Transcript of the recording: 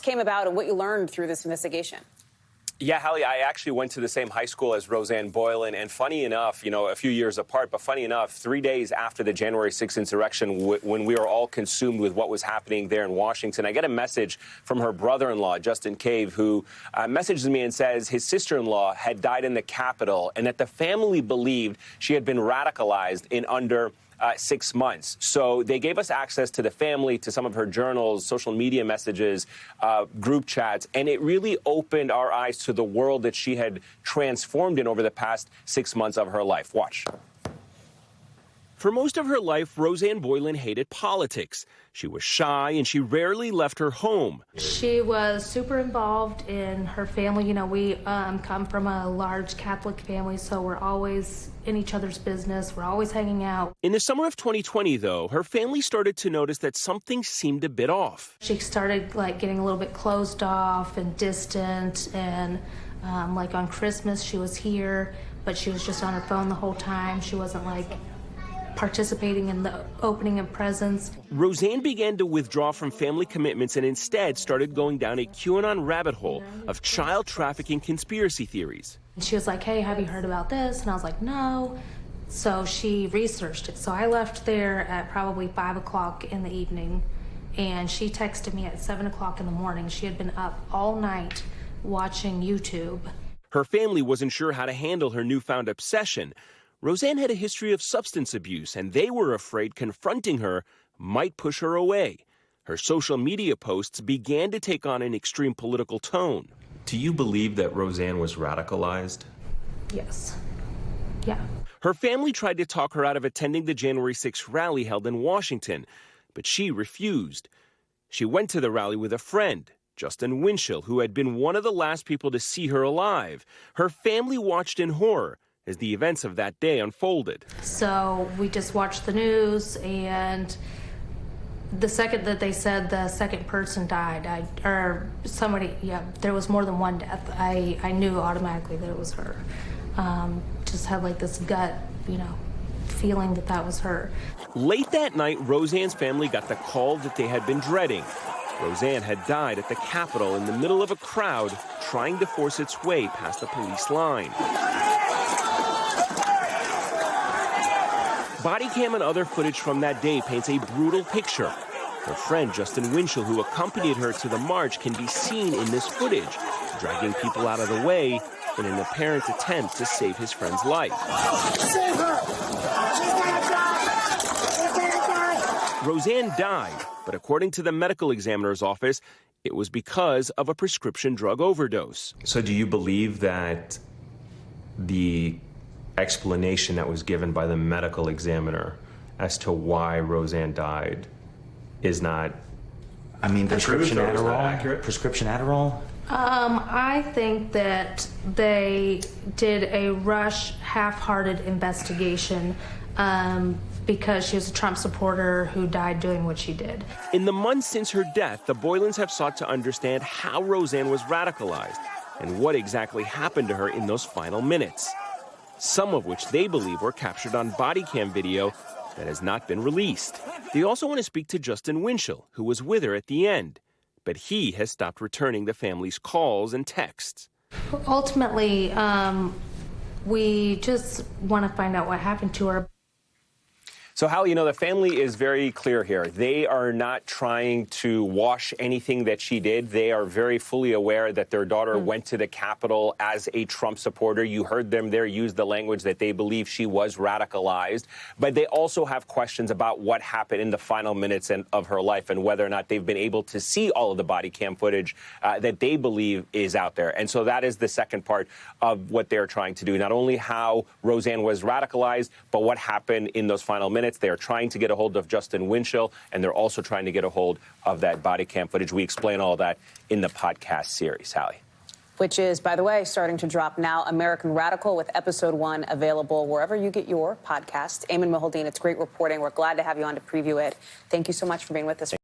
came about and what you learned through this investigation. Yeah, Hallie, I actually went to the same high school as Rosanne Boyland, and funny enough, you know, a few years apart, but funny enough, 3 days after the January 6th insurrection, when we were all consumed with what was happening there in Washington, I get a message from her brother-in-law, Justin Cave, who messages me and says his sister-in-law had died in the Capitol and that the family believed she had been radicalized in under 6 months. So they gave us access to the family, to some of her journals, social media messages, group chats, and it really opened our eyes to the world that she had transformed in over the past 6 months of her life. Watch. For most of her life, Rosanne Boyland hated politics. She was shy and she rarely left her home. She was super involved in her family. You know, we come from a large Catholic family, so we're always in each other's business. We're always hanging out. In the summer of 2020, though, her family started to notice that something seemed a bit off. She started getting a little bit closed off and distant, and like on Christmas she was here, but she was just on her phone the whole time. She wasn't participating in the opening of presents. Rosanne began to withdraw from family commitments and instead started going down a QAnon rabbit hole of child trafficking conspiracy theories. She was like, hey, have you heard about this? And I was like, no. So she researched it. So I left there at probably 5 o'clock in the evening, and she texted me at 7 o'clock in the morning. She had been up all night watching YouTube. Her family wasn't sure how to handle her newfound obsession. Rosanne had a history of substance abuse, and they were afraid confronting her might push her away. Her social media posts began to take on an extreme political tone. Do you believe that Rosanne was radicalized? Yes. Yeah. Her family tried to talk her out of attending the January 6th rally held in Washington, but she refused. She went to the rally with a friend, Justin Winchell, who had been one of the last people to see her alive. Her family watched in horror as the events of that day unfolded. So we just watched the news, and the second that they said the second person died, there was more than one death, I knew automatically that it was her. Just had this gut, feeling that that was her. Late that night, Rosanne's family got the call that they had been dreading. Rosanne had died at the Capitol in the middle of a crowd trying to force its way past the police line. Body cam and other footage from that day paints a brutal picture. Her friend Justin Winchell, who accompanied her to the march, can be seen in this footage, dragging people out of the way in an apparent attempt to save his friend's life. Save her! She's gonna die! She's gonna die! Rosanne died, but according to the medical examiner's office, it was because of a prescription drug overdose. So do you believe that the explanation that was given by the medical examiner as to why Rosanne died is not prescription Adderall? accurate? Prescription Adderall? I think that they did a rush, half-hearted investigation because she was a Trump supporter who died doing what she did. In the months since her death, the Boylands have sought to understand how Rosanne was radicalized and what exactly happened to her in those final minutes, some of which they believe were captured on body cam video that has not been released. They also want to speak to Justin Winchell, who was with her at the end, but he has stopped returning the family's calls and texts. Ultimately, we just want to find out what happened to her. So, Hallie, the family is very clear here. They are not trying to wash anything that she did. They are very fully aware that their daughter went to the Capitol as a Trump supporter. You heard them there use the language that they believe she was radicalized. But they also have questions about what happened in the final minutes of her life and whether or not they've been able to see all of the body cam footage that they believe is out there. And so that is the second part of what they're trying to do. Not only how Rosanne was radicalized, but what happened in those final minutes. They are trying to get a hold of Justin Winchell, and they're also trying to get a hold of that body cam footage. We explain all that in the podcast series, Hallie. Which is, by the way, starting to drop now. American Radical with episode 1 available wherever you get your podcasts. Eamon Mahaldine, it's great reporting. We're glad to have you on to preview it. Thank you so much for being with us.